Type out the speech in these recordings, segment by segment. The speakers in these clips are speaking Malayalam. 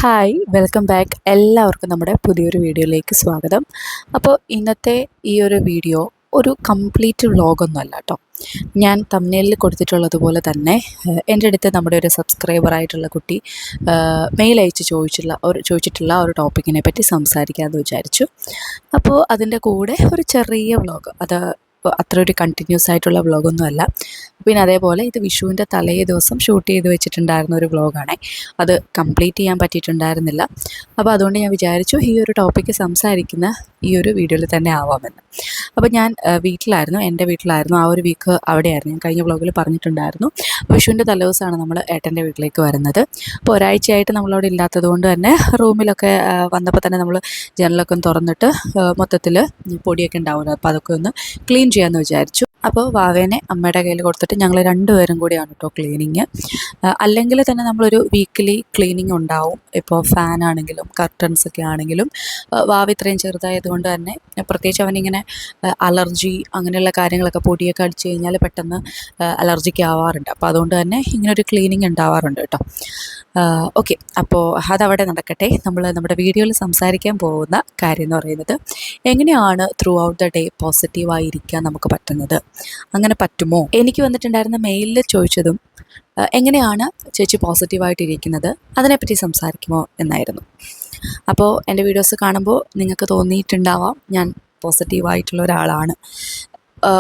Hi welcome back. എല്ലാവർക്കും നമ്മുടെ പുതിയൊരു വീഡിയോയിലേക്ക് സ്വാഗതം. അപ്പോൾ ഇന്നത്തെ ഈ ഒരു വീഡിയോ ഒരു കംപ്ലീറ്റ് വ്ളോഗൊന്നുമല്ല കേട്ടോ. ഞാൻ തമ്പ്നെയിലിൽ കൊടുത്തിട്ടുള്ളതുപോലെ തന്നെ എൻ്റെ അടുത്ത് നമ്മുടെ ഒരു സബ്സ്ക്രൈബറായിട്ടുള്ള കുട്ടി മെയിൽ അയച്ച് ചോദിച്ചിട്ടുള്ള ഒരു ടോപ്പിക്കിനെ പറ്റി സംസാരിക്കാമെന്ന് വിചാരിച്ചു. അപ്പോൾ അതിൻ്റെ കൂടെ ഒരു ചെറിയ വ്ളോഗ്, അത് അത്ര ഒരു കണ്ടിന്യൂസ് ആയിട്ടുള്ള വ്ളോഗൊന്നുമല്ല. പിന്നെ അതേപോലെ ഇത് വിഷുവിൻ്റെ തലേ ദിവസം ഷൂട്ട് ചെയ്ത് വെച്ചിട്ടുണ്ടായിരുന്ന ഒരു വ്ളോഗാണ്. അത് കംപ്ലീറ്റ് ചെയ്യാൻ പറ്റിയിട്ടുണ്ടായിരുന്നില്ല. അപ്പോൾ അതുകൊണ്ട് ഞാൻ വിചാരിച്ചു ഈ ഒരു ടോപ്പിക്ക് സംസാരിക്കുന്ന ഈ ഒരു വീഡിയോയിൽ തന്നെ ആവാമെന്ന്. അപ്പോൾ ഞാൻ വീട്ടിലായിരുന്നു, എൻ്റെ വീട്ടിലായിരുന്നു. ആ ഒരു വീക്ക് അവിടെയായിരുന്നു. ഞാൻ കഴിഞ്ഞ വ്ളോഗിൽ പറഞ്ഞിട്ടുണ്ടായിരുന്നു വിഷുവിൻ്റെ തലേദിവസമാണ് നമ്മൾ ഏട്ടൻ്റെ വീട്ടിലേക്ക് വരുന്നത്. അപ്പോൾ ഒരാഴ്ചയായിട്ട് നമ്മളവിടെ ഇല്ലാത്തത് കൊണ്ട് തന്നെ റൂമിലൊക്കെ വന്നപ്പോൾ തന്നെ നമ്മൾ ജനലൊക്കെ ഒന്ന് തുറന്നിട്ട് മൊത്തത്തിൽ പൊടിയൊക്കെ ഉണ്ടാവുമല്ലോ, അപ്പോൾ അതൊക്കെ ഒന്ന് ക്ലീൻ ചെയ്യാമെന്ന് വിചാരിച്ചു. അപ്പോൾ വാവേനെ അമ്മയുടെ കയ്യിൽ കൊടുത്തിട്ട് ഞങ്ങൾ രണ്ടുപേരും കൂടിയാണ് കേട്ടോ ക്ലീനിങ്. അല്ലെങ്കിൽ തന്നെ നമ്മളൊരു വീക്കിലി ക്ലീനിങ് ഉണ്ടാവും. ഇപ്പോൾ ഫാനാണെങ്കിലും കർട്ടൻസൊക്കെ ആണെങ്കിലും വാവ് ഇത്രയും ചെറുതായതുകൊണ്ട് തന്നെ പ്രത്യേകിച്ച് അവനിങ്ങനെ അലർജി അങ്ങനെയുള്ള കാര്യങ്ങളൊക്കെ പൊടിയൊക്കെ അടിച്ചു കഴിഞ്ഞാൽ പെട്ടെന്ന് അലർജിക്ക് ആവാറുണ്ട്. അപ്പോൾ അതുകൊണ്ട് തന്നെ ഇങ്ങനൊരു ക്ലീനിങ് ഉണ്ടാവാറുണ്ട് കേട്ടോ. ഓക്കെ, അപ്പോൾ അതവിടെ നടക്കട്ടെ. നമ്മൾ നമ്മുടെ വീഡിയോയിൽ സംസാരിക്കാൻ പോകുന്ന കാര്യം എന്ന് പറയുന്നത് എങ്ങനെയാണ് ത്രൂ ഔട്ട് ദ ഡേ പോസിറ്റീവായിരിക്കാൻ നമുക്ക് പറ്റുന്നത്, അങ്ങനെ പറ്റുമോ. എനിക്ക് വന്നിട്ടുണ്ടായിരുന്ന മെയിലിൽ ചോദിച്ചതും എങ്ങനെയാണ് ചേച്ചി പോസിറ്റീവായിട്ടിരിക്കുന്നത്, അതിനെപ്പറ്റി സംസാരിക്കുമോ എന്നായിരുന്നു. അപ്പോൾ എൻ്റെ വീഡിയോസ് കാണുമ്പോൾ നിങ്ങൾക്ക് തോന്നിയിട്ടുണ്ടാവാം ഞാൻ പോസിറ്റീവായിട്ടുള്ള ഒരാളാണ്.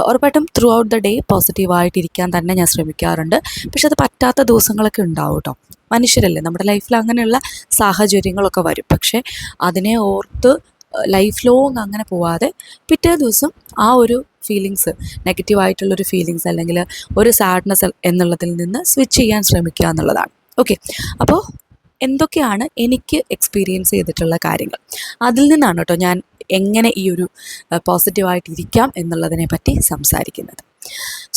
ഉറപ്പായിട്ടും ത്രൂ ഔട്ട് ദ ഡേ പോസിറ്റീവായിട്ടിരിക്കാൻ തന്നെ ഞാൻ ശ്രമിക്കാറുണ്ട്. പക്ഷെ അത് പറ്റാത്ത ദിവസങ്ങളൊക്കെ ഉണ്ടാവും കേട്ടോ. മനുഷ്യരല്ലേ, നമ്മുടെ ലൈഫിൽ അങ്ങനെയുള്ള സാഹചര്യങ്ങളൊക്കെ വരും. പക്ഷേ അതിനെ ഓർത്ത് ലൈഫ് ലോങ് അങ്ങനെ പോവാതെ പിറ്റേ ദിവസം ആ ഒരു ഫീലിങ്സ്, നെഗറ്റീവായിട്ടുള്ളൊരു ഫീലിങ്സ് അല്ലെങ്കിൽ ഒരു സാഡ്നെസ് എന്നുള്ളതിൽ നിന്ന് സ്വിച്ച് ചെയ്യാൻ ശ്രമിക്കുക എന്നുള്ളതാണ്. ഓക്കെ, അപ്പോൾ എന്തൊക്കെയാണ് എനിക്ക് എക്സ്പീരിയൻസ് ചെയ്തിട്ടുള്ള കാര്യങ്ങൾ, അതിൽ നിന്നാണ് കേട്ടോ ഞാൻ എങ്ങനെ ഈ ഒരു പോസിറ്റീവായിട്ടിരിക്കാം എന്നുള്ളതിനെ പറ്റി സംസാരിക്കുന്നത്.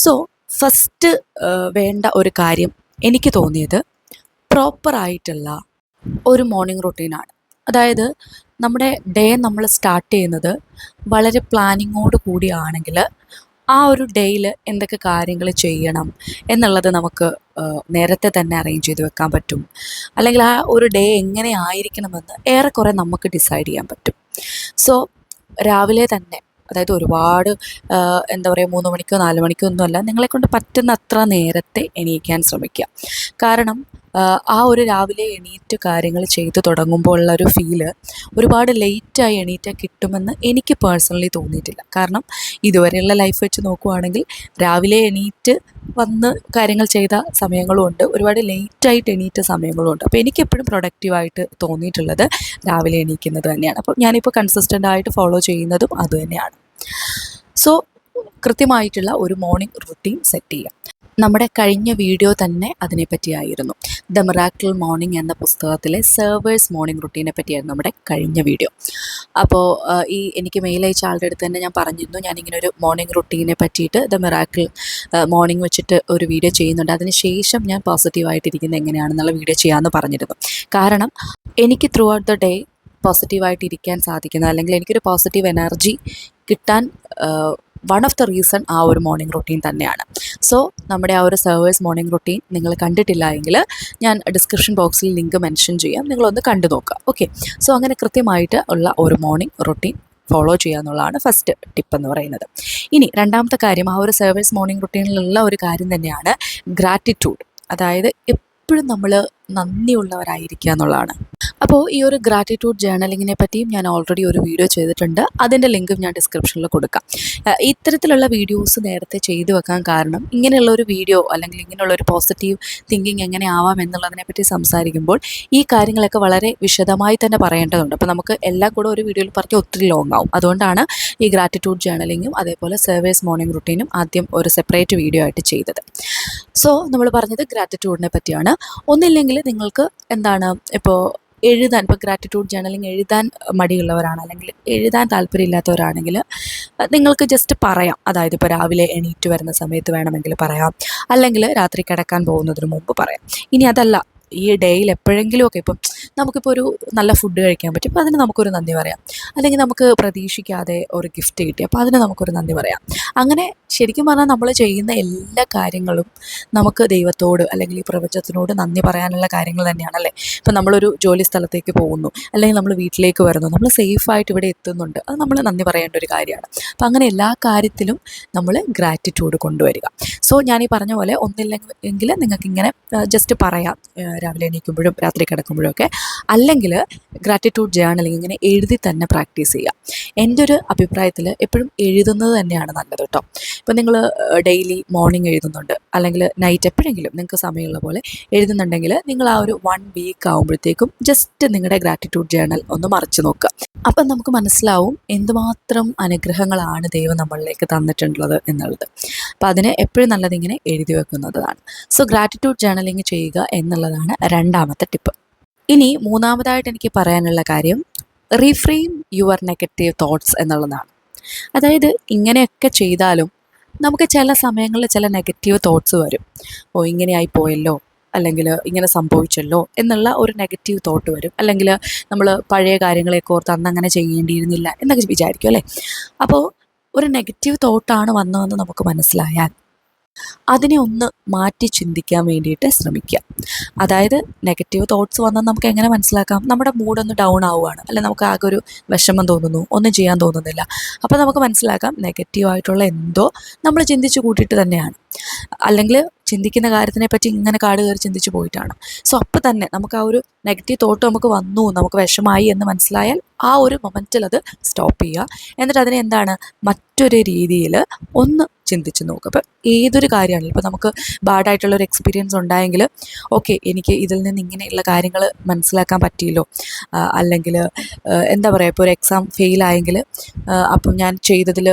സോ ഫസ്റ്റ് വേണ്ട ഒരു കാര്യം എനിക്ക് തോന്നിയത് പ്രോപ്പറായിട്ടുള്ള ഒരു മോർണിംഗ് റൊട്ടീനാണ്. അതായത് നമ്മുടെ ഡേ നമ്മൾ സ്റ്റാർട്ട് ചെയ്യുന്നത് വളരെ പ്ലാനിങ്ങോട് കൂടിയാണെങ്കിൽ ആ ഒരു ഡേയിൽ എന്തൊക്കെ കാര്യങ്ങൾ ചെയ്യണം എന്നുള്ളത് നമുക്ക് നേരത്തെ തന്നെ അറേഞ്ച് ചെയ്ത് വെക്കാൻ പറ്റും. അല്ലെങ്കിൽ ആ ഒരു ഡേ എങ്ങനെ ആയിരിക്കണമെന്ന് ഏറെക്കുറെ നമുക്ക് ഡിസൈഡ് ചെയ്യാൻ പറ്റും. സോ രാവിലെ തന്നെ, അതായത് ഒരുപാട് എന്താ പറയുക 3 മണിക്കോ 4 മണിക്കോ ഒന്നുമല്ല, നിങ്ങളെക്കൊണ്ട് പറ്റുന്ന അത്ര നേരത്തെ എണീക്കാൻ ശ്രമിക്കുക. കാരണം ആ ഒരു രാവിലെ എണീറ്റ് കാര്യങ്ങൾ ചെയ്തു തുടങ്ങുമ്പോൾ ഉള്ള ഒരു ഫീല് ഒരുപാട് ലേറ്റായി എണീറ്റാൽ കിട്ടുമെന്ന് എനിക്ക് പേഴ്സണലി തോന്നിയിട്ടില്ല. കാരണം ഇതുവരെയുള്ള ലൈഫ് വെച്ച് നോക്കുവാണെങ്കിൽ രാവിലെ എണീറ്റ് വന്ന് കാര്യങ്ങൾ ചെയ്ത സമയങ്ങളും ഉണ്ട്, ഒരുപാട് ലേറ്റായിട്ട് എണീറ്റ സമയങ്ങളും ഉണ്ട്. അപ്പോൾ എനിക്കെപ്പോഴും പ്രൊഡക്റ്റീവായിട്ട് തോന്നിയിട്ടുള്ളത് രാവിലെ എണീക്കുന്നത് തന്നെയാണ്. അപ്പോൾ ഞാനിപ്പോൾ കൺസിസ്റ്റൻ്റ് ആയിട്ട് ഫോളോ ചെയ്യുന്നതും അതുതന്നെയാണ്. സോ കൃത്യമായിട്ടുള്ള ഒരു മോർണിംഗ് റുട്ടീൻ സെറ്റ് ചെയ്യുക. നമ്മുടെ കഴിഞ്ഞ വീഡിയോ തന്നെ അതിനെപ്പറ്റിയായിരുന്നു. ദ മിറാക്കിൾ മോർണിംഗ് എന്ന പുസ്തകത്തിലെ സെർവേഴ്സ് മോർണിംഗ് റുട്ടീനെ പറ്റിയായിരുന്നു നമ്മുടെ കഴിഞ്ഞ വീഡിയോ. അപ്പോൾ എനിക്ക് മെയിൽ അയച്ച ആളുടെ അടുത്ത് തന്നെ ഞാൻ പറഞ്ഞിരുന്നു ഞാനിങ്ങനെ ഒരു മോർണിംഗ് റുട്ടീനെ പറ്റിയിട്ട് ദ മിറാക്കിൾ മോർണിംഗ് വെച്ചിട്ട് ഒരു വീഡിയോ ചെയ്യുന്നുണ്ട്, അതിന് ശേഷം ഞാൻ പോസിറ്റീവായിട്ടിരിക്കുന്നത് എങ്ങനെയാണെന്നുള്ള വീഡിയോ ചെയ്യാമെന്ന് പറഞ്ഞിരുന്നു. കാരണം എനിക്ക് ത്രൂ ഔട്ട് ദ ഡേ പോസിറ്റീവായിട്ടിരിക്കാൻ സാധിക്കുന്നത്, അല്ലെങ്കിൽ എനിക്കൊരു പോസിറ്റീവ് എനർജി കിട്ടാൻ വൺ ഓഫ് ദ റീസൺ ആ ഒരു മോർണിംഗ് റൊട്ടീൻ തന്നെയാണ്. സോ നമ്മുടെ ആ ഒരു സെർവേഴ്സ് മോർണിംഗ് റൊട്ടീൻ നിങ്ങൾ കണ്ടിട്ടില്ല എങ്കിൽ ഞാൻ ഡിസ്ക്രിപ്ഷൻ ബോക്സിൽ ലിങ്ക് മെൻഷൻ ചെയ്യാം, നിങ്ങളൊന്ന് കണ്ടു നോക്കുക. ഓക്കെ, സോ അങ്ങനെ കൃത്യമായിട്ട് ഉള്ള ഒരു മോർണിംഗ് റൊട്ടീൻ ഫോളോ ചെയ്യുക എന്നുള്ളതാണ് ഫസ്റ്റ് ടിപ്പ് എന്ന് പറയുന്നത്. ഇനി രണ്ടാമത്തെ കാര്യം, ആ ഒരു സെർവേഴ്സ് മോർണിംഗ് റൊട്ടീനിലുള്ള ഒരു കാര്യം തന്നെയാണ് ഗ്രാറ്റിറ്റ്യൂഡ്. അതായത് എപ്പോഴും നമ്മൾ നന്ദിയുള്ളവരായിരിക്കുക എന്നുള്ളതാണ്. അപ്പോൾ ഈ ഒരു ഗ്രാറ്റിറ്റ്യൂഡ് ജേർണലിങ്ങിനെ പറ്റിയും ഞാൻ ഓൾറെഡി ഒരു വീഡിയോ ചെയ്തിട്ടുണ്ട്, അതിൻ്റെ ലിങ്കും ഞാൻ ഡിസ്ക്രിപ്ഷനിൽ കൊടുക്കാം. ഇത്തരത്തിലുള്ള വീഡിയോസ് നേരത്തെ ചെയ്തു വെക്കാൻ കാരണം ഇങ്ങനെയുള്ളൊരു വീഡിയോ അല്ലെങ്കിൽ ഇങ്ങനെയുള്ളൊരു പോസിറ്റീവ് തിങ്കിങ് എങ്ങനെ ആവാം എന്നുള്ളതിനെ പറ്റി സംസാരിക്കുമ്പോൾ ഈ കാര്യങ്ങളൊക്കെ വളരെ വിശദമായി തന്നെ പറയേണ്ടതുണ്ട്. അപ്പോൾ നമുക്ക് എല്ലാം കൂടെ ഒരു വീഡിയോയിൽ പറഞ്ഞ് ഒത്തിരി ലോങ് ആവും. അതുകൊണ്ടാണ് ഈ ഗ്രാറ്റിറ്റ്യൂഡ് ജേർണലിങ്ങും അതേപോലെ സെർവേഴ്സ് മോർണിംഗ് റുട്ടീനും ആദ്യം ഒരു സെപ്പറേറ്റ് വീഡിയോ ആയിട്ട് ചെയ്തത്. സോ നമ്മൾ പറഞ്ഞത് ഗ്രാറ്റിറ്റ്യൂഡിനെ പറ്റിയാണ്. ഒന്നില്ലെങ്കിൽ നിങ്ങൾക്ക് എന്താണ് ഇപ്പോൾ എഴുതാൻ, ഇപ്പോൾ ഗ്രാറ്റിറ്റ്യൂഡ് ജേർണലിങ് എഴുതാൻ മടിയുള്ളവരാണ് അല്ലെങ്കിൽ എഴുതാൻ താല്പര്യമില്ലാത്തവരാണെങ്കിൽ നിങ്ങൾക്ക് ജസ്റ്റ് പറയാം. അതായത് ഇപ്പോൾ രാവിലെ എണീറ്റ് വരുന്ന സമയത്ത് വേണമെങ്കിൽ പറയാം, അല്ലെങ്കിൽ രാത്രി കിടക്കാൻ പോകുന്നതിന് മുമ്പ് പറയാം. ഇനി അതല്ല, ഈ ഡേയിൽ എപ്പോഴെങ്കിലുമൊക്കെ ഇപ്പം നമുക്കിപ്പോൾ ഒരു നല്ല ഫുഡ് കഴിക്കാൻ പറ്റും, അപ്പോൾ അതിന് നമുക്കൊരു നന്ദി പറയാം. അല്ലെങ്കിൽ നമുക്ക് പ്രതീക്ഷിക്കാതെ ഒരു ഗിഫ്റ്റ് കിട്ടി, അപ്പോൾ അതിന് നമുക്കൊരു നന്ദി പറയാം. അങ്ങനെ ശരിക്കും പറഞ്ഞാൽ നമ്മൾ ചെയ്യുന്ന എല്ലാ കാര്യങ്ങളും നമുക്ക് ദൈവത്തോട് അല്ലെങ്കിൽ ഈ പ്രപഞ്ചത്തിനോട് നന്ദി പറയാനുള്ള കാര്യങ്ങൾ തന്നെയാണല്ലേ. ഇപ്പം നമ്മളൊരു ജോലി സ്ഥലത്തേക്ക് പോകുന്നു, അല്ലെങ്കിൽ നമ്മൾ വീട്ടിലേക്ക് വരുന്നു, നമ്മൾ സേഫായിട്ട് ഇവിടെ എത്തുന്നുണ്ട്, അത് നമ്മൾ നന്ദി പറയേണ്ട ഒരു കാര്യമാണ്. അപ്പം അങ്ങനെ എല്ലാ കാര്യത്തിലും നമ്മൾ ഗ്രാറ്റിറ്റ്യൂഡ് കൊണ്ടുവരിക. സോ ഞാൻ ഈ പറഞ്ഞ പോലെ ഒന്നില്ലെങ്കിൽ നിങ്ങൾക്കിങ്ങനെ ജസ്റ്റ് പറയാം, രാവിലെ എണീക്കുമ്പോഴും രാത്രി കിടക്കുമ്പോഴും ഒക്കെ. അല്ലെങ്കിൽ ഗ്രാറ്റിറ്റ്യൂഡ് ജേർണലിങ് ഇങ്ങനെ എഴുതി തന്നെ പ്രാക്ടീസ് ചെയ്യുക. എൻ്റെ ഒരു അഭിപ്രായത്തിൽ എപ്പോഴും എഴുതുന്നത് തന്നെയാണ് നല്ലത് കേട്ടോ. ഇപ്പം നിങ്ങൾ ഡെയിലി മോർണിംഗ് എഴുതുന്നുണ്ട്, അല്ലെങ്കിൽ നൈറ്റ് എപ്പോഴെങ്കിലും നിങ്ങൾക്ക് സമയമുള്ള പോലെ എഴുതുന്നുണ്ടെങ്കിൽ നിങ്ങൾ ആ ഒരു 1 വീക്ക് ആകുമ്പോഴത്തേക്കും ജസ്റ്റ് നിങ്ങളുടെ ഗ്രാറ്റിറ്റ്യൂഡ് ജേർണൽ ഒന്ന് മറിച്ച് നോക്കുക. അപ്പം നമുക്ക് മനസ്സിലാവും എന്തുമാത്രം അനുഗ്രഹങ്ങളാണ് ദൈവം നമ്മളിലേക്ക് തന്നിട്ടുള്ളത് എന്നുള്ളത്. അപ്പോൾ അതിന് എപ്പോഴും നല്ലത് ഇങ്ങനെ എഴുതി വെക്കുന്നതാണ്. സോ ഗ്രാറ്റിറ്റ്യൂഡ് ജേർണലിങ് ചെയ്യുക എന്നുള്ളതാണ് രണ്ടാമത്തെ ടിപ്പ്. ഇനി മൂന്നാമതായിട്ട് എനിക്ക് പറയാനുള്ള കാര്യം റീഫ്രെയിം യുവർ നെഗറ്റീവ് തോട്ട്സ് എന്നുള്ളതാണ്. അതായത് ഇങ്ങനെയൊക്കെ ചെയ്താലും നമുക്ക് ചില സമയങ്ങളിൽ ചില നെഗറ്റീവ് തോട്ട്സ് വരും. ഓ ഇങ്ങനെ ആയിപ്പോയല്ലോ, അല്ലെങ്കിൽ ഇങ്ങനെ സംഭവിച്ചല്ലോ എന്നുള്ള ഒരു നെഗറ്റീവ് തോട്ട് വരും. അല്ലെങ്കിൽ നമ്മൾ പഴയ കാര്യങ്ങളെയൊക്കെ ഓർത്ത് അന്ന് അങ്ങനെ ചെയ്യേണ്ടിയിരുന്നില്ല എന്നൊക്കെ വിചാരിക്കും അല്ലേ. അപ്പോൾ ഒരു നെഗറ്റീവ് തോട്ടാണ് വന്നതെന്ന് നമുക്ക് മനസ്സിലായാൽ അതിനെ ഒന്ന് മാറ്റി ചിന്തിക്കാൻ വേണ്ടിയിട്ട് ശ്രമിക്കുക. അതായത് നെഗറ്റീവ് തോട്ട്സ് വന്നാൽ നമുക്ക് എങ്ങനെ മനസ്സിലാക്കാം? നമ്മുടെ മൂഡൊന്ന് ഡൗൺ ആവുകയാണ്, അല്ലെങ്കിൽ നമുക്ക് ആകെ ഒരു വിഷമം തോന്നുന്നു, ഒന്നും ചെയ്യാൻ തോന്നുന്നില്ല. അപ്പോൾ നമുക്ക് മനസ്സിലാക്കാം നെഗറ്റീവായിട്ടുള്ള എന്തോ നമ്മൾ ചിന്തിച്ച് കൂട്ടിയിട്ട് തന്നെയാണ്, അല്ലെങ്കിൽ ചിന്തിക്കുന്ന കാര്യത്തിനെ പറ്റി ഇങ്ങനെ കാട് കയറി ചിന്തിച്ച് പോയിട്ടാണ്. സോ അപ്പോൾ തന്നെ നമുക്ക് ആ ഒരു നെഗറ്റീവ് തോട്ട് നമുക്ക് വന്നു, നമുക്ക് വിഷമായി എന്ന് മനസ്സിലായാൽ ആ ഒരു മൊമെൻറ്റിൽ അത് സ്റ്റോപ്പ് ചെയ്യുക. എന്നിട്ട് അതിനെ എന്താണ് മറ്റൊരു രീതിയിൽ ഒന്ന് ചിന്തിച്ച് നോക്കുക. അപ്പോൾ ഏതൊരു കാര്യമാണെങ്കിലും ഇപ്പോൾ നമുക്ക് ബാഡായിട്ടുള്ളൊരു എക്സ്പീരിയൻസ് ഉണ്ടായെങ്കിൽ ഓക്കെ എനിക്ക് ഇതിൽ നിന്ന് ഇങ്ങനെയുള്ള കാര്യങ്ങൾ മനസ്സിലാക്കാൻ പറ്റിയല്ലോ, അല്ലെങ്കിൽ എന്താ പറയുക, ഇപ്പോൾ ഒരു എക്സാം ഫെയിലായെങ്കിൽ അപ്പം ഞാൻ ചെയ്തതിൽ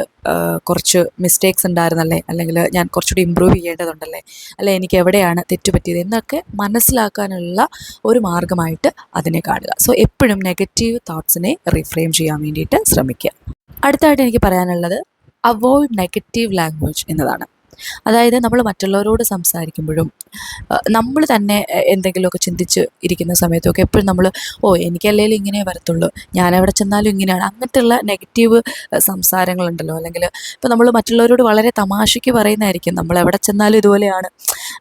കുറച്ച് മിസ്റ്റേക്സ് ഉണ്ടായിരുന്നല്ലേ, അല്ലെങ്കിൽ ഞാൻ കുറച്ചുകൂടി ഇമ്പ്രൂവ് ചെയ്യേണ്ടതുണ്ടല്ലേ, അല്ലെ എനിക്ക് എവിടെയാണ് തെറ്റുപറ്റിയത് എന്നൊക്കെ മനസ്സിലാക്കാനുള്ള ഒരു മാർഗമായിട്ട് അതിനെ കാണുക. സോ എപ്പോഴും നെഗറ്റീവ് തോട്ട്സിനെ റീഫ്രെയിം ചെയ്യാൻ വേണ്ടിയിട്ട് ശ്രമിക്കുക. അടുത്തായിട്ട് എനിക്ക് പറയാനുള്ളത് അവോയ്ഡ് നെഗറ്റീവ് ലാംഗ്വേജ് എന്നതാണ്. അതായത് നമ്മൾ മറ്റുള്ളവരോട് സംസാരിക്കുമ്പോഴും നമ്മൾ തന്നെ എന്തെങ്കിലുമൊക്കെ ചിന്തിച്ച് ഇരിക്കുന്ന സമയത്തൊക്കെ എപ്പോഴും നമ്മൾ എനിക്കല്ലേലും ഇങ്ങനെ വരത്തുള്ളൂ, ഞാൻ എവിടെ ചെന്നാലും ഇങ്ങനെയാണ്, അങ്ങനത്തെയുള്ള നെഗറ്റീവ് സംസാരങ്ങളുണ്ടല്ലോ. അല്ലെങ്കിൽ ഇപ്പോൾ നമ്മൾ മറ്റുള്ളവരോട് വളരെ തമാശയ്ക്ക് പറയുന്നതായിരിക്കും നമ്മൾ എവിടെ ചെന്നാലും ഇതുപോലെയാണ്,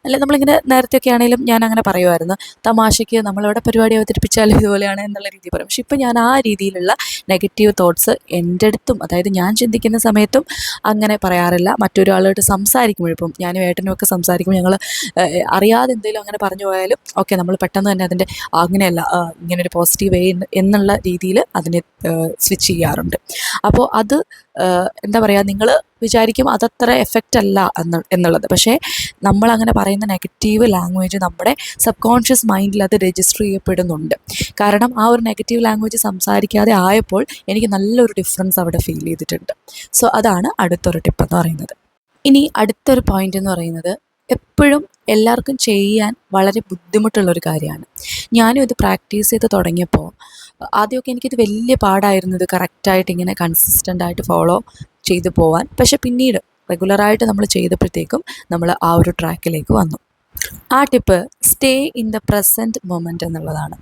അല്ലെ നമ്മളിങ്ങനെ നേരത്തെയൊക്കെ ആണെങ്കിലും ഞാൻ അങ്ങനെ പറയുമായിരുന്നു, തമാശയ്ക്ക് നമ്മളെവിടെ പരിപാടി അവതരിപ്പിച്ചാലും ഇതുപോലെയാണ് എന്നുള്ള രീതി പറയും. പക്ഷെ ഇപ്പം ഞാൻ ആ രീതിയിലുള്ള നെഗറ്റീവ് തോട്ട്സ് എൻ്റെ അടുത്തും, അതായത് ഞാൻ ചിന്തിക്കുന്ന സമയത്തും അങ്ങനെ പറയാറില്ല. മറ്റൊരാളോട് സംസാരിക്കുമ്പോഴിപ്പം ഞാനും ഏട്ടനും ഒക്കെ സംസാരിക്കുമ്പോൾ ഞങ്ങൾ അറിയാതെ എന്തെങ്കിലും അങ്ങനെ പറഞ്ഞു പോയാലും ഓക്കെ നമ്മൾ പെട്ടെന്ന് തന്നെ അതിൻ്റെ അങ്ങനെയല്ല, ഇങ്ങനൊരു പോസിറ്റീവ് വേ എന്നുള്ള രീതിയിൽ അതിനെ സ്വിച്ച് ചെയ്യാറുണ്ട്. അപ്പോൾ അത് എന്താ പറയുക, നിങ്ങൾ വിചാരിക്കും അതത്ര എഫക്റ്റ് അല്ല എന്നുള്ളത്. പക്ഷേ നമ്മളങ്ങനെ പറയുന്ന നെഗറ്റീവ് ലാംഗ്വേജ് നമ്മുടെ സബ് കോൺഷ്യസ് മൈൻഡിൽ അത് രജിസ്റ്റർ ചെയ്യപ്പെടുന്നുണ്ട്. കാരണം ആ ഒരു നെഗറ്റീവ് ലാംഗ്വേജ് സംസാരിക്കാതെ ആയപ്പോൾ എനിക്ക് നല്ലൊരു ഡിഫറൻസ് അവിടെ ഫീൽ ചെയ്തിട്ടുണ്ട്. സോ അതാണ് അടുത്തൊരു ടിപ്പ് എന്ന് പറയുന്നത്. ഇനി അടുത്തൊരു പോയിൻ്റ് എന്ന് പറയുന്നത് എപ്പോഴും എല്ലാവർക്കും ചെയ്യാൻ വളരെ ബുദ്ധിമുട്ടുള്ളൊരു കാര്യമാണ്. ഞാനും ഇത് പ്രാക്ടീസ് ചെയ്ത് തുടങ്ങിയപ്പോൾ ആദ്യമൊക്കെ എനിക്കിത് വലിയ പാടായിരുന്നു, ഇത് കറക്റ്റായിട്ട് ഇങ്ങനെ കൺസിസ്റ്റൻ്റായിട്ട് ഫോളോ ചെയ്തു പോവാൻ. പക്ഷെ പിന്നീട് റെഗുലറായിട്ട് നമ്മൾ ചെയ്തപ്പോഴത്തേക്കും നമ്മൾ ആ ഒരു ട്രാക്കിലേക്ക് വന്നു. ആ tip stay in the present moment എന്നുള്ളതാണ്.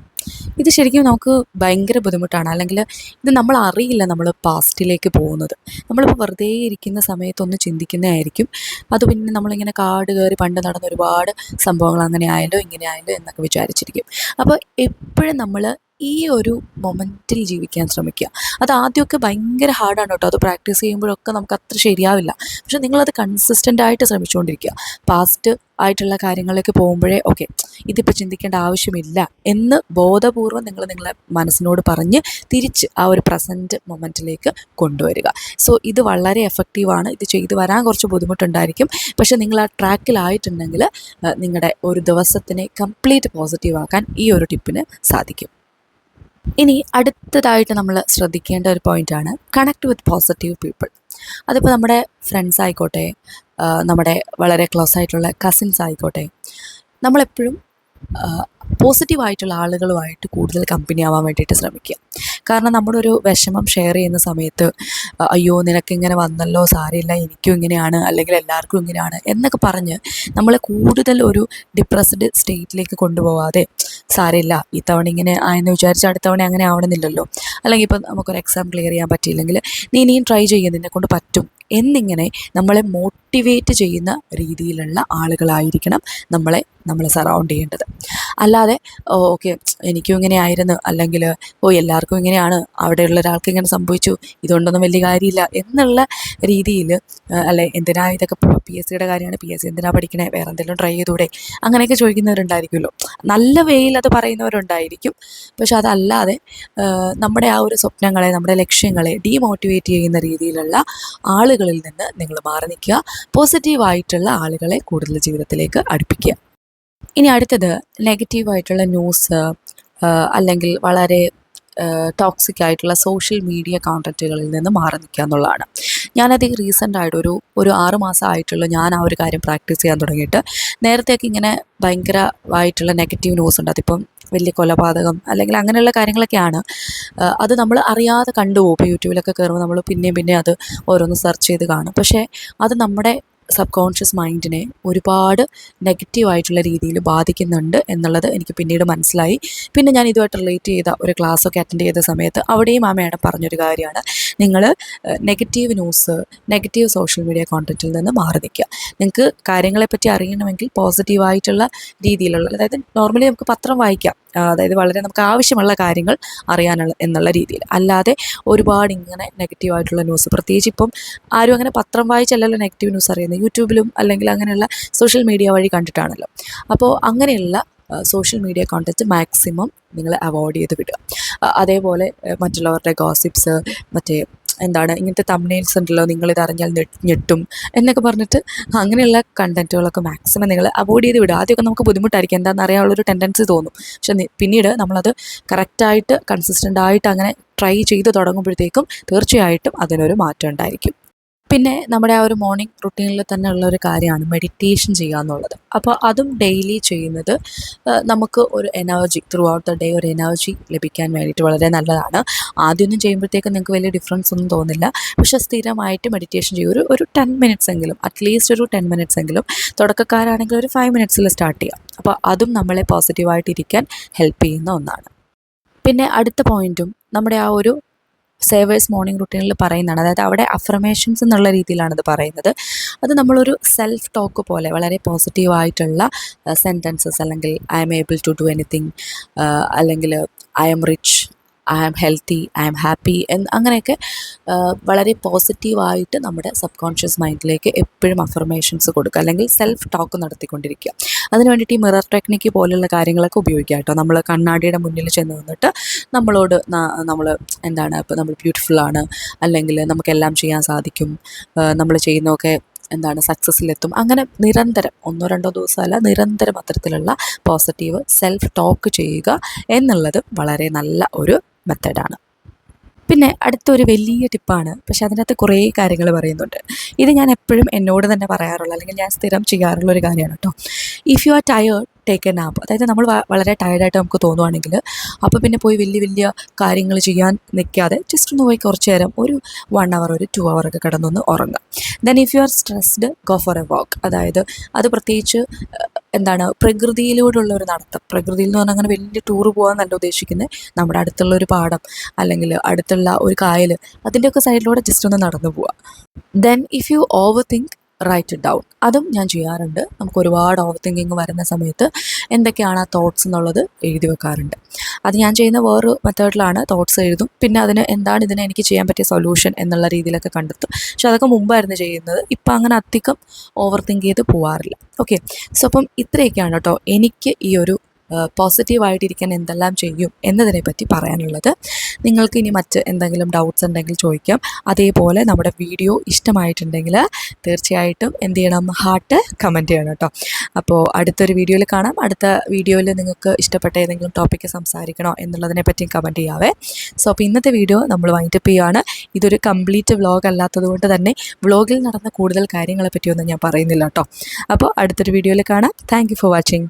ഇത് ശരിക്കും നമുക്ക് ഭയങ്കര ബുദ്ധിമുട്ടാണ്. അല്ലെങ്കിൽ ഇത് നമ്മൾ അറിയില്ല നമ്മൾ പാസ്റ്റിലേക്ക് പോകുന്നത്. നമ്മളിപ്പോൾ വെറുതെ ഇരിക്കുന്ന സമയത്തൊന്ന് ചിന്തിക്കുന്നതായിരിക്കും, അത് പിന്നെ നമ്മളിങ്ങനെ കാട് കയറി പണ്ട് നടന്ന ഒരുപാട് സംഭവങ്ങൾ അങ്ങനെ ആയാലോ ഇങ്ങനെ ആയാലോ എന്നൊക്കെ വിചാരിച്ചിരിക്കും. അപ്പോൾ എപ്പോഴും നമ്മൾ ഈ ഒരു മൊമെൻറ്റിൽ ജീവിക്കാൻ ശ്രമിക്കുക. അത് ആദ്യമൊക്കെ ഭയങ്കര ഹാർഡാണ് കേട്ടോ, അത് പ്രാക്ടീസ് ചെയ്യുമ്പോഴൊക്കെ നമുക്ക് അത്ര ശരിയാവില്ല. പക്ഷെ നിങ്ങളത് കൺസിസ്റ്റൻ്റായിട്ട് ശ്രമിച്ചുകൊണ്ടിരിക്കുക. പാസ്റ്റ് ആയിട്ടുള്ള കാര്യങ്ങളിലേക്ക് പോകുമ്പോഴേ ഓക്കെ ഇതിപ്പോൾ ചിന്തിക്കേണ്ട ആവശ്യമില്ല എന്ന് ബോധപൂർവം നിങ്ങൾ നിങ്ങളെ മനസ്സിനോട് പറഞ്ഞ് തിരിച്ച് ആ ഒരു പ്രസൻറ്റ് മൊമെൻറ്റിലേക്ക് കൊണ്ടുവരിക. സോ ഇത് വളരെ എഫക്റ്റീവാണ്. ഇത് ചെയ്തു വരാൻ കുറച്ച് ബുദ്ധിമുട്ടുണ്ടായിരിക്കും, പക്ഷേ നിങ്ങൾ ആ ട്രാക്കിലായിട്ടുണ്ടെങ്കിൽ നിങ്ങളുടെ ഒരു ദിവസത്തിനെ കംപ്ലീറ്റ് പോസിറ്റീവാക്കാൻ ഈ ഒരു ടിപ്പിന് സാധിക്കും. ഇനി അടുത്തതായിട്ട് നമ്മൾ ശ്രദ്ധിക്കേണ്ട ഒരു പോയിൻ്റാണ് കണക്ട് വിത്ത് പോസിറ്റീവ് പീപ്പിൾ. അതിപ്പോൾ നമ്മുടെ ഫ്രണ്ട്സ് ആയിക്കോട്ടെ, നമ്മുടെ വളരെ ക്ലോസ് ആയിട്ടുള്ള കസിൻസ് ആയിക്കോട്ടെ, നമ്മളെപ്പോഴും പോസിറ്റീവായിട്ടുള്ള ആളുകളുമായിട്ട് കൂടുതൽ കമ്പനി ആവാൻ വേണ്ടിയിട്ട് ശ്രമിക്കുക. കാരണം നമ്മുടെ ഒരു വിഷമം ഷെയർ ചെയ്യുന്ന സമയത്ത് അയ്യോ നിനക്കിങ്ങനെ വന്നല്ലോ, സാരമില്ല, എനിക്കും ഇങ്ങനെയാണ്, അല്ലെങ്കിൽ എല്ലാവർക്കും ഇങ്ങനെയാണ് എന്നൊക്കെ പറഞ്ഞ് നമ്മളെ കൂടുതൽ ഒരു ഡിപ്രസ്ഡ് സ്റ്റേറ്റിലേക്ക് കൊണ്ടുപോകാതെ, സാരമില്ല ഇത്തവണ ഇങ്ങനെ ആയെന്ന് വിചാരിച്ച് അടുത്ത തവണ അങ്ങനെ ആവണമെന്നില്ലല്ലോ, അല്ലെങ്കിൽ ഇപ്പം നമുക്കൊരു എക്സാം ക്ലിയർ ചെയ്യാൻ പറ്റിയില്ലെങ്കിൽ നീ ഇനിയും ട്രൈ ചെയ്യുക, നിന്നെക്കൊണ്ട് പറ്റും എന്നിങ്ങനെ നമ്മളെ മോട്ടിവേറ്റ് ചെയ്യുന്ന രീതിയിലുള്ള ആളുകളായിരിക്കണം നമ്മളെ സറൗണ്ട് ചെയ്യേണ്ടത്. അല്ലാതെ ഓക്കെ എനിക്കും ഇങ്ങനെ ആയിരുന്നു, അല്ലെങ്കിൽ എല്ലാവർക്കും ഇങ്ങനെയാണ്, അവിടെയുള്ള ഒരാൾക്ക് ഇങ്ങനെ സംഭവിച്ചു, ഇതുകൊണ്ടൊന്നും വലിയ കാര്യമില്ല എന്നുള്ള രീതിയിൽ, അല്ലെ എന്തിനാ ഇതൊക്കെ, PSCയുടെ കാര്യമാണ്, PSC എന്തിനാ പഠിക്കണേ, വേറെ എന്തെങ്കിലും ട്രൈ ചെയ്തൂടെ, അങ്ങനെയൊക്കെ ചോദിക്കുന്നവരുണ്ടായിരിക്കുമല്ലോ. നല്ല വേയിൽ അത് പറയുന്നവരുണ്ടായിരിക്കും. പക്ഷെ അതല്ലാതെ നമ്മുടെ ആ ഒരു സ്വപ്നങ്ങളെ, നമ്മുടെ ലക്ഷ്യങ്ങളെ ഡീമോട്ടിവേറ്റ് ചെയ്യുന്ന രീതിയിലുള്ള ആളുകളിൽ നിന്ന് നിങ്ങൾ മാറി നിൽക്കുക. പോസിറ്റീവായിട്ടുള്ള ആളുകളെ കൂടുതൽ ജീവിതത്തിലേക്ക് അടുപ്പിക്കുക. ഇനി അടുത്തത് നെഗറ്റീവായിട്ടുള്ള ന്യൂസ്, അല്ലെങ്കിൽ വളരെ ടോക്സിക് ആയിട്ടുള്ള സോഷ്യൽ മീഡിയ കോണ്ടൻറ്റുകളിൽ നിന്ന് മാറി നിൽക്കുക എന്നുള്ളതാണ്. ഞാനത് റീസെൻ്റായിട്ട് ഒരു 6 മാസമായിട്ടുള്ളൂ ഞാൻ ആ ഒരു കാര്യം പ്രാക്ടീസ് ചെയ്യാൻ തുടങ്ങിയിട്ട്. നേരത്തെയൊക്കെ ഇങ്ങനെ ഭയങ്കരമായിട്ടുള്ള നെഗറ്റീവ് ന്യൂസ് ഉണ്ട്, അതിപ്പം വലിയ കൊലപാതകം അല്ലെങ്കിൽ അങ്ങനെയുള്ള കാര്യങ്ങളൊക്കെയാണ്. അത് നമ്മൾ അറിയാതെ കണ്ടുപോകും. ഇപ്പോൾ യൂട്യൂബിലൊക്കെ കയറുമ്പോൾ നമ്മൾ പിന്നെയും അത് ഓരോന്ന് സെർച്ച് ചെയ്ത് കാണും. പക്ഷേ അത് നമ്മുടെ സബ് കോൺഷ്യസ് മൈൻഡിനെ ഒരുപാട് നെഗറ്റീവായിട്ടുള്ള രീതിയിൽ ബാധിക്കുന്നുണ്ട് എന്നുള്ളത് എനിക്ക് പിന്നീട് മനസ്സിലായി. പിന്നെ ഞാൻ ഇതുമായിട്ട് റിലേറ്റ് ചെയ്ത ഒരു ക്ലാസ്സൊക്കെ അറ്റൻഡ് ചെയ്ത സമയത്ത് അവിടെയും ആ മാഡം പറഞ്ഞൊരു കാര്യമാണ്, നിങ്ങൾ negative news, negative social media കോണ്ടൻറ്റിൽ നിന്ന് മാറി നിൽക്കുക. നിങ്ങൾക്ക് കാര്യങ്ങളെപ്പറ്റി അറിയണമെങ്കിൽ പോസിറ്റീവായിട്ടുള്ള രീതിയിലുള്ള, അതായത് നോർമലി നമുക്ക് പത്രം വായിക്കാം, അതായത് വളരെ നമുക്ക് ആവശ്യമുള്ള കാര്യങ്ങൾ അറിയാനുള്ള എന്നുള്ള രീതിയിൽ, അല്ലാതെ ഒരുപാട് ഇങ്ങനെ നെഗറ്റീവായിട്ടുള്ള ന്യൂസ്, പ്രത്യേകിച്ച് ഇപ്പം ആരും അങ്ങനെ പത്രം വായിച്ചല്ലല്ലോ നെഗറ്റീവ് ന്യൂസ് അറിയുന്നത്, യൂട്യൂബിലും അല്ലെങ്കിൽ അങ്ങനെയുള്ള സോഷ്യൽ മീഡിയ വഴി കണ്ടിട്ടാണല്ലോ. അപ്പോൾ അങ്ങനെയുള്ള സോഷ്യൽ മീഡിയ കോണ്ടൻറ്റ് മാക്സിമം നിങ്ങൾ അവോയ്ഡ് ചെയ്ത് വിടുക. അതേപോലെ മറ്റുള്ളവരുടെ ഗോസിപ്സ്, മറ്റേ ഇങ്ങനത്തെ തംബ്നെയിൽസ് ഉണ്ടല്ലോ, നിങ്ങളിത് അറിഞ്ഞാൽ ഞെട്ടും എന്നൊക്കെ പറഞ്ഞിട്ട് അങ്ങനെയുള്ള കണ്ടൻറ്റുകളൊക്കെ മാക്സിമം നിങ്ങൾ അവോയ്ഡ് ചെയ്ത് വിടുക. ആദ്യമൊക്കെ നമുക്ക് ബുദ്ധിമുട്ടായിരിക്കും, എന്താണെന്ന് അറിയാനുള്ളൊരു ടെൻഡൻസി തോന്നും. പക്ഷെ പിന്നീട് നമ്മളത് കറക്റ്റായിട്ട് കൺസിസ്റ്റൻ്റായിട്ട് അങ്ങനെ ട്രൈ ചെയ്ത് തുടങ്ങുമ്പോഴത്തേക്കും തീർച്ചയായിട്ടും അതിനൊരു മാറ്റം ഉണ്ടായിരിക്കും. പിന്നെ നമ്മുടെ ആ ഒരു മോർണിംഗ് റുട്ടീനിൽ തന്നെ ഉള്ള ഒരു കാര്യമാണ് മെഡിറ്റേഷൻ ചെയ്യുക എന്നുള്ളത്. അപ്പോൾ അതും ഡെയിലി ചെയ്യുന്നത് നമുക്ക് ഒരു energy, through out the day ഒരു എനർജി ലഭിക്കാൻ വേണ്ടിയിട്ട് വളരെ നല്ലതാണ്. ആദ്യമൊന്നും ചെയ്യുമ്പോഴത്തേക്കും നിങ്ങൾക്ക് വലിയ ഡിഫറൻസ് ഒന്നും തോന്നില്ല. പക്ഷേ സ്ഥിരമായിട്ട് മെഡിറ്റേഷൻ ചെയ്യും, ഒരു 10 മിനിറ്റ്സ് എങ്കിലും, അറ്റ്ലീസ്റ്റ് ഒരു 10 മിനിറ്റ്സ് എങ്കിലും. തുടക്കക്കാരാണെങ്കിൽ ഒരു 5 മിനിറ്റ്സിൽ സ്റ്റാർട്ട് ചെയ്യാം. അപ്പോൾ അതും നമ്മളെ പോസിറ്റീവായിട്ടിരിക്കാൻ ഹെൽപ്പ് ചെയ്യുന്ന ഒന്നാണ്. പിന്നെ അടുത്ത പോയിൻറ്റും നമ്മുടെ ആ ഒരു സേവേഴ്സ് മോർണിംഗ് റുട്ടീനിൽ പറയുന്നതാണ്. അതായത് അവിടെ അഫർമേഷൻസ് എന്നുള്ള രീതിയിലാണിത് പറയുന്നത്. അത് നമ്മളൊരു സെൽഫ് ടോക്ക് പോലെ വളരെ പോസിറ്റീവായിട്ടുള്ള സെൻറ്റൻസസ്, അല്ലെങ്കിൽ I'm able to do anything, അല്ലെങ്കിൽ I'm rich, I am healthy, I am happy അങ്ങനെയൊക്കെ വളരെ പോസിറ്റീവായിട്ട് നമ്മുടെ സബ് കോൺഷ്യസ് മൈൻഡിലേക്ക് എപ്പോഴും അഫർമേഷൻസ് കൊടുക്കുക, അല്ലെങ്കിൽ സെൽഫ് ടോക്ക് നടത്തിക്കൊണ്ടിരിക്കുക. അതിന് വേണ്ടിയിട്ട് ഈ മിറർ ടെക്നിക്ക് പോലുള്ള കാര്യങ്ങളൊക്കെ ഉപയോഗിക്കുക കേട്ടോ. നമ്മൾ കണ്ണാടിയുടെ മുന്നിൽ ചെന്ന് നിന്നിട്ട് നമ്മളോട് നമ്മൾ ഇപ്പോൾ നമ്മൾ ബ്യൂട്ടിഫുള്ളാണ്, അല്ലെങ്കിൽ നമുക്കെല്ലാം ചെയ്യാൻ സാധിക്കും, നമ്മൾ ചെയ്യുന്നതൊക്കെ സക്സസ്സിലെത്തും, അങ്ങനെ നിരന്തരം 1-2 ദിവസമല്ല, നിരന്തരം അത്തരത്തിലുള്ള പോസിറ്റീവ് സെൽഫ് ടോക്ക് ചെയ്യുക എന്നുള്ളത് വളരെ നല്ല ഒരു മെത്തേഡാണ്. പിന്നെ അടുത്തൊരു വലിയ ടിപ്പാണ്, പക്ഷെ അതിനകത്ത് കുറേ കാര്യങ്ങൾ പറയുന്നുണ്ട്. ഇത് ഞാൻ എപ്പോഴും എന്നോട് തന്നെ പറയാറുള്ള, അല്ലെങ്കിൽ ഞാൻ സ്ഥിരം ചെയ്യാറുള്ള ഒരു കാര്യമാണ് കേട്ടോ. If you are tired take A nap. അതായത് നമ്മൾ വളരെ ടയർഡായിട്ട് നമുക്ക് തോന്നുവാണെങ്കിൽ അപ്പോൾ പിന്നെ പോയി വലിയ കാര്യങ്ങൾ ചെയ്യാൻ നിൽക്കാതെ ജസ്റ്റ് ഒന്ന് പോയി കുറച്ച് നേരം ഒരു 1 അവർ, ഒരു 2 അവർ ഒക്കെ കിടന്നൊന്ന് ഉറങ്ങുക. Then if you are stressed go for a walk. അതായത് അത് പ്രത്യേകിച്ച് പ്രകൃതിയിലൂടെയുള്ള ഒരു നടത്തം. പ്രകൃതിയിൽ എന്ന് പറഞ്ഞാൽ അങ്ങനെ വലിയ ടൂറ് പോകാമെന്നല്ല ഉദ്ദേശിക്കുന്നത്, നമ്മുടെ അടുത്തുള്ള ഒരു പാടം, അല്ലെങ്കിൽ അടുത്തുള്ള ഒരു കായൽ, അതിൻ്റെയൊക്കെ സൈഡിലൂടെ ജസ്റ്റ് ഒന്ന് നടന്നു പോവുക. Then if you overthink write it down. അതും ഞാൻ ചെയ്യാറുണ്ട്. നമുക്ക് ഒരുപാട് ഓവർ തിങ്കിങ് വരുന്ന സമയത്ത് എന്തൊക്കെയാണ് ആ തോട്ട്സ് എന്നുള്ളത് എഴുതി വെക്കാറുണ്ട്. അത് ഞാൻ ചെയ്യുന്ന വേറൊരു മെത്തേഡിലാണ്. തോട്ട്സ് എഴുതും, പിന്നെ ഇതിന് എനിക്ക് ചെയ്യാൻ പറ്റിയ സൊല്യൂഷൻ എന്നുള്ള രീതിയിലൊക്കെ കണ്ടെത്തും. പക്ഷെ അതൊക്കെ മുമ്പായിരുന്നു ചെയ്യുന്നത്. ഇപ്പം അങ്ങനെ അധികം ഓവർ തിങ്ക് ചെയ്ത് പോകാറില്ല. ഓക്കെ, സോ അപ്പം ഇത്രയൊക്കെയാണ് കേട്ടോ എനിക്ക് ഈ ഒരു പോസിറ്റീവായിട്ടിരിക്കാൻ എന്തെല്ലാം ചെയ്യും എന്നതിനെപ്പറ്റി പറയാനുള്ളത്. നിങ്ങൾക്ക് ഇനി മറ്റ് എന്തെങ്കിലും ഡൗട്ട്സ് ഉണ്ടെങ്കിൽ ചോദിക്കാം. അതേപോലെ നമ്മുടെ വീഡിയോ ഇഷ്ടമായിട്ടുണ്ടെങ്കിൽ തീർച്ചയായിട്ടും എന്ത് ചെയ്യണം, ഹാർട്ട് കമൻറ്റ് ചെയ്യണം കേട്ടോ. അപ്പോൾ അടുത്തൊരു വീഡിയോയിൽ കാണാം. അടുത്ത വീഡിയോയിൽ നിങ്ങൾക്ക് ഇഷ്ടപ്പെട്ട ഏതെങ്കിലും ടോപ്പിക്ക് സംസാരിക്കണോ എന്നുള്ളതിനെ പറ്റിയും കമൻറ്റ് ചെയ്യാവേ. സോ അപ്പോൾ ഇന്നത്തെ വീഡിയോ നമ്മൾ വൈൻഡപ്പ് ചെയ്യുകയാണ്. ഇതൊരു കംപ്ലീറ്റ് വ്ളോഗ് അല്ലാത്തത് കൊണ്ട് തന്നെ വ്ളോഗിൽ നടന്ന കൂടുതൽ കാര്യങ്ങളെ പറ്റിയൊന്നും ഞാൻ പറയുന്നില്ല കേട്ടോ. അപ്പോൾ അടുത്തൊരു വീഡിയോയിൽ കാണാം. Thank you for watching.